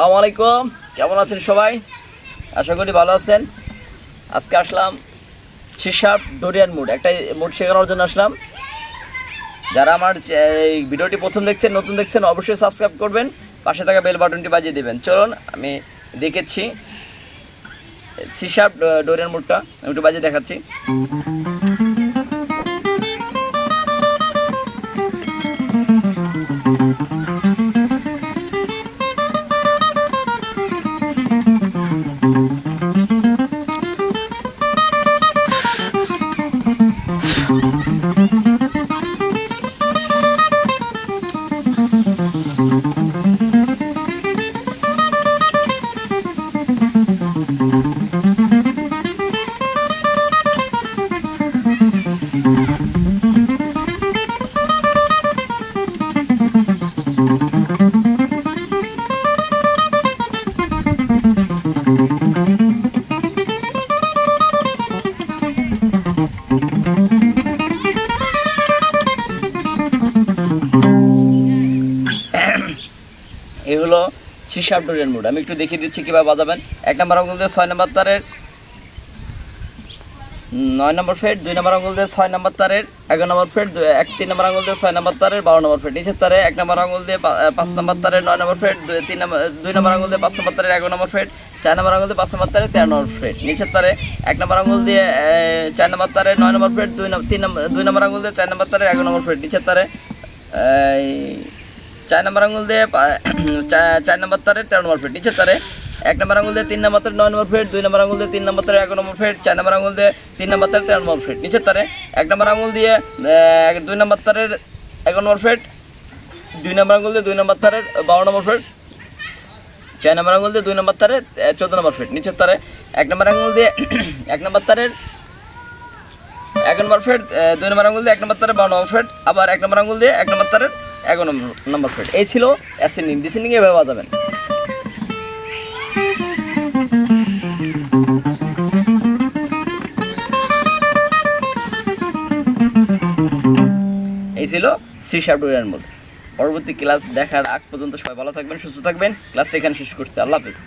আসসালামু আলাইকুম, কেমন আছেন সবাই? আশা করি ভালো আছেন। আজকে আসলাম সি শার্প ডোরিয়ান মুড, একটা মুড শেখানোর জন্য আসলাম। যারা আমার এই ভিডিওটি প্রথম দেখছেন, নতুন দেখছেন, অবশ্যই সাবস্ক্রাইব করবেন, পাশে থাকা বেল বাটনটি বাজিয়ে দেবেন। চলুন আমি দেখেছি সি শার্প ডোরিয়ান মুডটা আমি একটু বাজিয়ে দেখাচ্ছি। এই হলো সি শার্প ডোরিয়ান মুড। আমি একটু দেখিয়ে দিচ্ছি কীভাবে বাজাবেন। 1 নম্বর আঙুল দিয়ে 6 নম্বর তারের 9 নম্বর ফ্রেট, 2 নম্বর আঙুল দিয়ে 6 নম্বর তারের 11 নম্বর ফ্রেট, 3 নম্বর আঙুল দিয়ে 6 নম্বর তারের 12 নম্বর ফ্রেট, নিচের তারে 1 নম্বর আঙুল দিয়ে 5 নম্বর তারের 9 নম্বর ফ্রেট, 2 নম্বর আঙুল দিয়ে 5 নম্বর তারের 11 নম্বর ফ্রেট, 4 নম্বর আঙুল দিয়ে 5 নম্বর তারের 13 নম্বর ফ্রেট, নিচের তারে 1 নম্বর আঙুল দিয়ে 4 নম্বর তারের 9 নম্বর ফ্রেট, 2 নম্বর আঙুল দিয়ে 4 নম্বর তারের 11 নম্বর ফ্রেট, নিচের তারে 4 নম্বর আঙুল দিয়ে 4 নম্বর তারের 13 নম্বর ফ্রেট, নিচের তারে 1 নম্বর আঙুল দিয়ে 3 নম্বর তারের 9 নম্বর ফ্রেট, 2 নম্বর আঙুল দিয়ে 3 নম্বর তারের 11 নম্বর ফ্রেট, 4 নম্বর আঙুল দিয়ে 3 নম্বর তারের 13 নম্বর ফ্রেট, নিচের তারে 1 নম্বর আঙুল দিয়ে 2 নম্বর তারের 11 নম্বর ফ্রেট, 2 নম্বর আঙুল দিয়ে 2 নম্বর তারের 12 নম্বর ফ্রেট, 4 নম্বর আঙুল দিয়ে 2 নম্বর তারের 14 নম্বর ফ্রেট, নিচের তারে 1 নম্বর আঙুল দিয়ে 1 নম্বর তারের 1 নম্বর ফ্রেট, 2 নম্বর আঙুল দিয়ে 1 নম্বর তারের 12 নম্বর ফ্রেট, আবার 1 নম্বর আঙুল দিয়ে 1 নম্বর তারের 11 নম্বর ফ্রেট। এই ছিল অ্যাসেন্ডিং। ডিসেন্ডিং এভাবে বাজাবেন। এই ছিল সি শার্প ডোরিয়ান মুড। পরবর্তী ক্লাস দেখার আগ পর্যন্ত সবাই ভালো থাকবেন, সুস্থ থাকবেন। ক্লাসটা এখানে শেষ করছি। আল্লাহ হাফেজ।